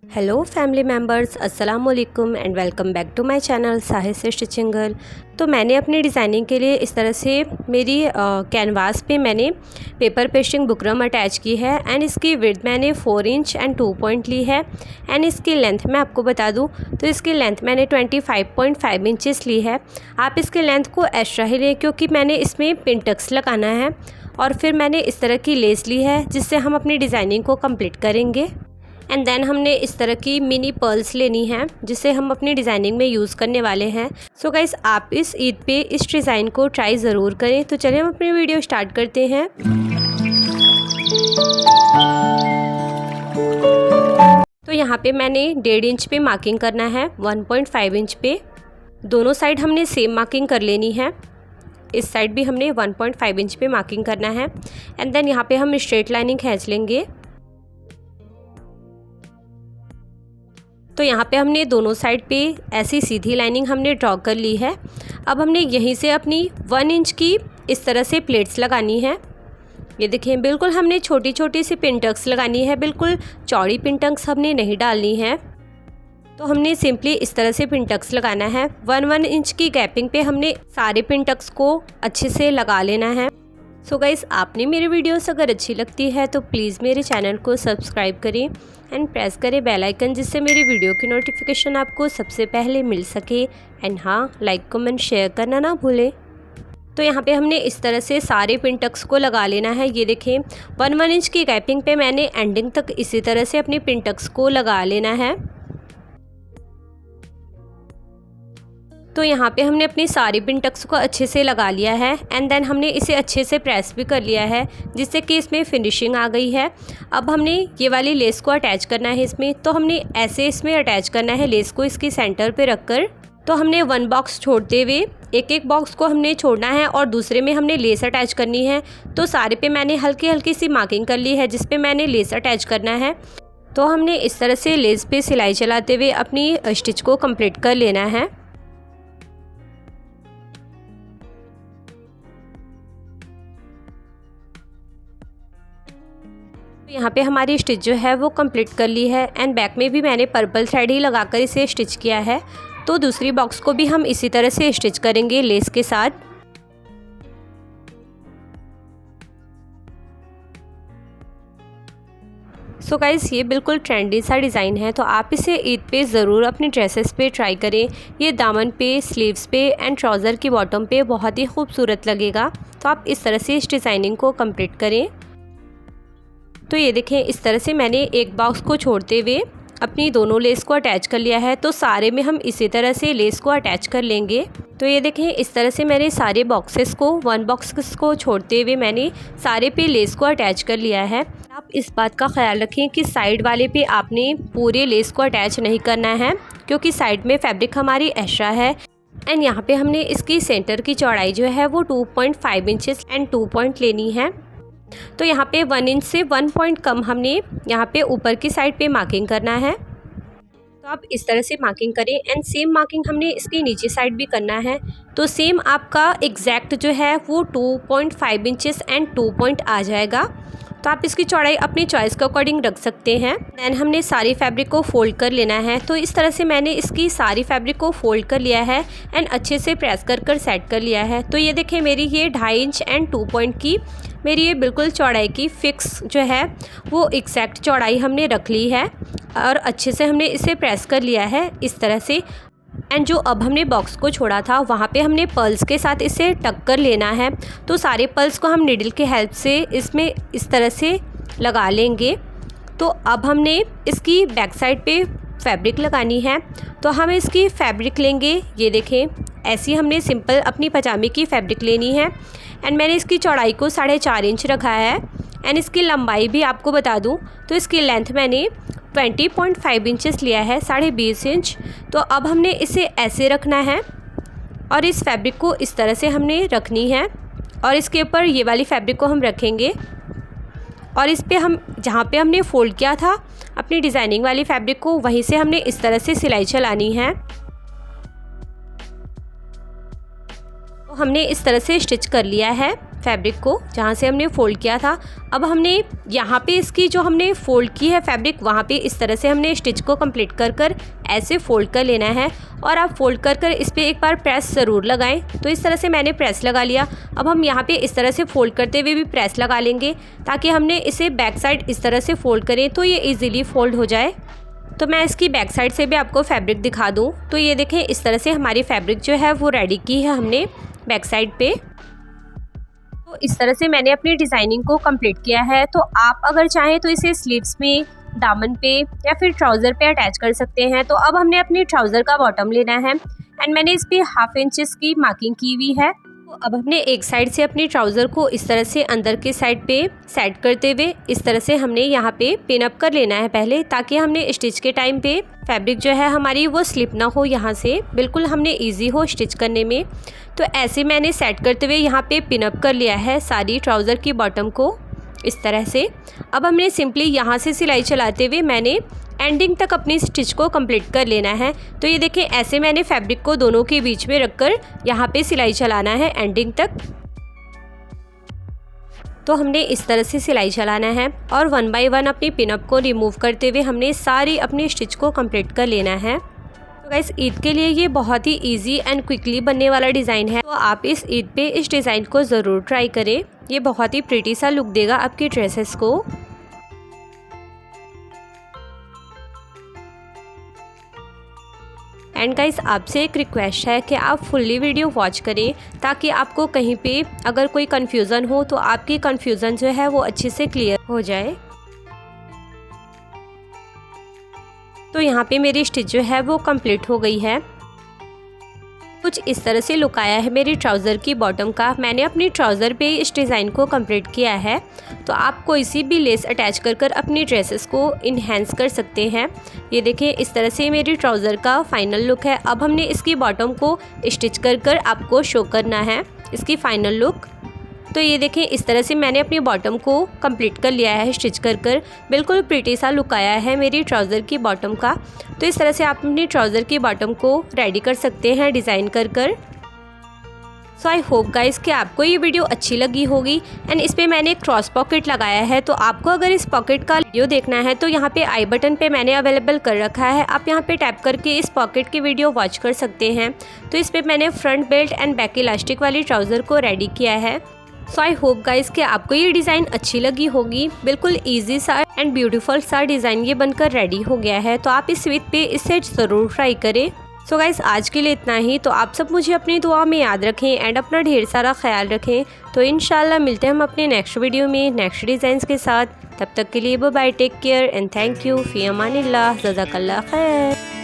Hello family members, अस्सलाम वालेकुम and welcome back to my channel Sahid से स्टिचिंग गर्ल। तो मैंने अपनी डिज़ाइनिंग के लिए इस तरह से मेरी कैनवास पे मैंने पेपर पेस्टिंग बुकरम अटैच की है एंड इसकी विड्थ मैंने 4 इंच एंड 2 पॉइंट ली है। एंड इसकी लेंथ मैं आपको बता दूं तो इसकी लेंथ मैंने 25.5 इंचेस ली है। आप इसके लेंथ को एक्स्ट्रा ही लें क्योंकि मैंने इसमें पिन टक्स लगाना है और फिर मैंने इस तरह की लेस ली है जिससे हम अपनी डिज़ाइनिंग को कंप्लीट करेंगे। एंड देन हमने इस तरह की मिनी पर्ल्स लेनी है जिसे हम अपनी डिज़ाइनिंग में यूज़ करने वाले हैं। सो गाइस, आप इस ईद पे इस डिज़ाइन को ट्राई ज़रूर करें। तो चलिए हम अपनी वीडियो स्टार्ट करते हैं। तो यहाँ पे मैंने 1.5 इंच पे मार्किंग करना है, 1.5 इंच पे। दोनों साइड हमने सेम मार्किंग कर लेनी है। इस साइड भी हमने 1.5 इंच पे मार्किंग करना है। एंड देन यहाँ पे हम स्ट्रेट लाइनिंग खींच लेंगे। तो यहाँ पे हमने दोनों साइड पे ऐसी सीधी लाइनिंग हमने ड्रॉ कर ली है। अब हमने यहीं से अपनी 1 इंच की इस तरह से प्लेट्स लगानी है। ये देखें, बिल्कुल हमने छोटी छोटी सी पिन टक्स लगानी है, बिल्कुल चौड़ी पिन टक्स हमने नहीं डालनी है। तो हमने सिंपली इस तरह से पिन टक्स लगाना है। 1 इंच की गैपिंग पे हमने सारे पिन टक्स को अच्छे से लगा लेना है। सो गाइस, आपने मेरी वीडियोस अगर अच्छी लगती है तो प्लीज़ मेरे चैनल को सब्सक्राइब करें एंड प्रेस करें बेल आइकन, जिससे मेरी वीडियो की नोटिफिकेशन आपको सबसे पहले मिल सके। एंड हाँ, लाइक कमेंट शेयर करना ना भूलें। तो यहाँ पे हमने इस तरह से सारे पिन टक्स को लगा लेना है। ये देखें, 1 इंच की गैपिंग पे मैंने एंडिंग तक इसी तरह से अपने पिन टक्स को लगा लेना है। तो यहाँ पे हमने अपनी सारी पिन टक्स को अच्छे से लगा लिया है एंड देन हमने इसे अच्छे से प्रेस भी कर लिया है जिससे कि इसमें फिनिशिंग आ गई है। अब हमने ये वाली लेस को अटैच करना है इसमें। तो हमने ऐसे इसमें अटैच करना है लेस को, इसकी सेंटर पे रखकर। तो हमने 1 बॉक्स छोड़ते हुए एक बॉक्स को हमने छोड़ना है और दूसरे में हमने लेस अटैच करनी है। तो सारे पे मैंने हल्की हल्की सी मार्किंग कर ली है जिस पे मैंने लेस अटैच करना है। तो हमने इस तरह से लेस पे सिलाई चलाते हुए अपनी स्टिच को कंप्लीट कर लेना है। यहाँ पे हमारी स्टिच जो है वो कंप्लीट कर ली है एंड बैक में भी मैंने पर्पल थ्रेड ही लगाकर इसे स्टिच किया है। तो दूसरी बॉक्स को भी हम इसी तरह से स्टिच करेंगे लेस के साथ। सो गाइस, ये बिल्कुल ट्रेंडी सा डिज़ाइन है, तो आप इसे ईद पे ज़रूर अपनी ड्रेसेस पे ट्राई करें। ये दामन पे, स्लीव्स पे एंड ट्राउज़र की बॉटम पे बहुत ही खूबसूरत लगेगा। तो आप इस तरह से इस डिज़ाइनिंग को कंप्लीट करें। तो ये देखें, इस तरह से मैंने एक बॉक्स को छोड़ते हुए अपनी दोनों लेस को अटैच कर लिया है। तो सारे में हम इसी तरह से लेस को अटैच कर लेंगे। तो ये देखें, इस तरह से मैंने सारे बॉक्सेस को 1 बॉक्स को छोड़ते हुए मैंने सारे पे लेस को अटैच कर लिया है। आप इस बात का ख्याल रखें कि साइड वाले पे आपने पूरे लेस को अटैच नहीं करना है क्योंकि साइड में फैब्रिक हमारी एक्स्ट्रा है। एंड यहाँ पे हमने इसकी सेंटर की चौड़ाई जो है वो 2.5 इंचेस एंड 2 पॉइंट लेनी है। तो यहाँ पे 1 इंच से 1 पॉइंट कम हमने यहाँ पे ऊपर की साइड पे मार्किंग करना है। तो आप इस तरह से मार्किंग करें एंड सेम मार्किंग हमने इसकी नीचे साइड भी करना है। तो सेम आपका एग्जैक्ट जो है वो 2.5 इंचेस एंड 2 पॉइंट आ जाएगा। तो आप इसकी चौड़ाई अपनी चॉइस के अकॉर्डिंग रख सकते हैं। देन हमने सारी फैब्रिक को फोल्ड कर लेना है। तो इस तरह से मैंने इसकी सारी फैब्रिक को फोल्ड कर लिया है एंड अच्छे से प्रेस कर सेट कर लिया है। तो ये देखें, मेरी ये 2.5 इंच एंड 2 पॉइंट की मेरी ये बिल्कुल चौड़ाई की फिक्स जो है वो एग्जैक्ट चौड़ाई हमने रख ली है और अच्छे से हमने इसे प्रेस कर लिया है इस तरह से। एंड जो अब हमने बॉक्स को छोड़ा था वहाँ पे हमने पर्ल्स के साथ इसे टक कर लेना है। तो सारे पर्ल्स को हम नीडल की हेल्प से इसमें इस तरह से लगा लेंगे। तो अब हमने इसकी बैक साइड पे फैब्रिक लगानी है। तो हम इसकी फैब्रिक लेंगे। ये देखें, ऐसी हमने सिंपल अपनी पजामे की फैब्रिक लेनी है एंड मैंने इसकी चौड़ाई को 4.5 इंच रखा है एंड इसकी लंबाई भी आपको बता दूं तो इसकी लेंथ मैंने 20.5 इंचेस लिया है, 20.5 इंच। तो अब हमने इसे ऐसे रखना है और इस फैब्रिक को इस तरह से हमने रखनी है और इसके ऊपर ये वाली फैब्रिक को हम रखेंगे और इस पे हम जहाँ पे हमने फोल्ड किया था अपनी डिज़ाइनिंग वाली फैब्रिक को वहीं से हमने इस तरह से सिलाई चलानी है। तो हमने इस तरह से स्टिच कर लिया है फैब्रिक को, जहाँ से हमने फ़ोल्ड किया था। अब हमने यहाँ पे इसकी जो हमने फ़ोल्ड की है फैब्रिक, वहाँ पे इस तरह से हमने स्टिच को कंप्लीट कर कर ऐसे फ़ोल्ड कर लेना है। और आप फ़ोल्ड कर कर इस पर एक बार प्रेस ज़रूर लगाएं। तो इस तरह से मैंने प्रेस लगा लिया। अब हम यहाँ पे इस तरह से फ़ोल्ड करते हुए भी प्रेस लगा लेंगे, ताकि हमने इसे बैक साइड इस तरह से फ़ोल्ड करें तो ये ईज़िली फ़ोल्ड हो जाए। तो मैं इसकी बैक साइड से भी आपको फैब्रिक दिखा दूँ। तो ये देखें, इस तरह से हमारी फैब्रिक जो है वो रेडी की है हमने बैक साइड पे। तो इस तरह से मैंने अपनी डिज़ाइनिंग को कंप्लीट किया है। तो आप अगर चाहें तो इसे स्लीव्स में, दामन पे या फिर ट्राउज़र पे अटैच कर सकते हैं। तो अब हमने अपनी ट्राउज़र का बॉटम लेना है एंड मैंने इस पर 1/2 इंच की मार्किंग की हुई है। तो अब हमने एक साइड से अपनी ट्राउज़र को इस तरह से अंदर के साइड पे सेट करते हुए इस तरह से हमने यहाँ पे पिन अप कर लेना है पहले, ताकि हमने स्टिच के टाइम पे फैब्रिक जो है हमारी वो स्लिप ना हो, यहाँ से बिल्कुल हमने इजी हो स्टिच करने में। तो ऐसे मैंने सेट करते हुए यहाँ पे पिन अप कर लिया है सारी ट्राउज़र की बॉटम को इस तरह से। अब हमने सिंपली यहाँ से सिलाई चलाते हुए मैंने एंडिंग तक अपनी स्टिच को कंप्लीट कर लेना है। तो ये देखें, ऐसे मैंने फैब्रिक को दोनों के बीच में रखकर यहाँ पे सिलाई चलाना है एंडिंग तक। तो हमने इस तरह से सिलाई चलाना है और 1 बाय 1 अपनी पिनअप को रिमूव करते हुए हमने सारी अपनी स्टिच को कंप्लीट कर लेना है। तो गाइस, ईद के लिए ये बहुत ही इजी एंड क्विकली बनने वाला डिज़ाइन है। तो आप इस ईद पे इस डिज़ाइन को ज़रूर ट्राई करें। ये बहुत ही प्रिटी सा लुक देगा आपकी ड्रेसेस को। एंड गाइस, आपसे एक रिक्वेस्ट है कि आप फुल्ली वीडियो वॉच करें, ताकि आपको कहीं पे अगर कोई कन्फ्यूज़न हो तो आपकी कन्फ्यूज़न जो है वो अच्छे से क्लियर हो जाए। तो यहाँ पे मेरी स्टिच जो है वो कंप्लीट हो गई है। कुछ इस तरह से लुक आया है मेरी ट्राउज़र की बॉटम का। मैंने अपनी ट्राउज़र पे इस डिज़ाइन को कंप्लीट किया है। तो आप कोई सी भी लेस अटैच कर कर अपनी ड्रेसेस को इन्हेंस कर सकते हैं। ये देखें, इस तरह से मेरी ट्राउज़र का फाइनल लुक है। अब हमने इसकी बॉटम को स्टिच कर कर आपको शो करना है इसकी फ़ाइनल लुक। तो ये देखें, इस तरह से मैंने अपनी बॉटम को कंप्लीट कर लिया है स्टिच कर कर। बिल्कुल प्रिटी सा लुक आया है मेरी ट्राउज़र की बॉटम का। तो इस तरह से आप अपनी ट्राउज़र की बॉटम को रेडी कर सकते हैं डिज़ाइन कर कर। सो आई होप गाइस कि आपको ये वीडियो अच्छी लगी होगी। एंड इस पर मैंने एक क्रॉस पॉकेट लगाया है। तो आपको अगर इस पॉकेट का वीडियो देखना है तो यहाँ पे आई बटन पे मैंने अवेलेबल कर रखा है। आप यहाँ पे टैप करके इस पॉकेट की वीडियो वॉच कर सकते हैं। तो इस पर मैंने front belt and back elastic वाली ट्राउज़र को रेडी किया है। सो आई होप गाइस कि आपको ये डिज़ाइन अच्छी लगी होगी। बिल्कुल इजी सा एंड ब्यूटीफुल सा डिज़ाइन ये बनकर रेडी हो गया है। तो आप इस वीक पे इसे ज़रूर ट्राई करें। सो गाइस, आज के लिए इतना ही। तो आप सब मुझे अपनी दुआ में याद रखें एंड अपना ढेर सारा ख्याल रखें। तो इंशाल्लाह मिलते हैं हम अपने नेक्स्ट वीडियो में नेक्स्ट डिज़ाइंस के साथ। तब तक के लिए bye bye, take care and thank you, फ़ी अमानिल्लाह, जज़ाकल्लाह खैर।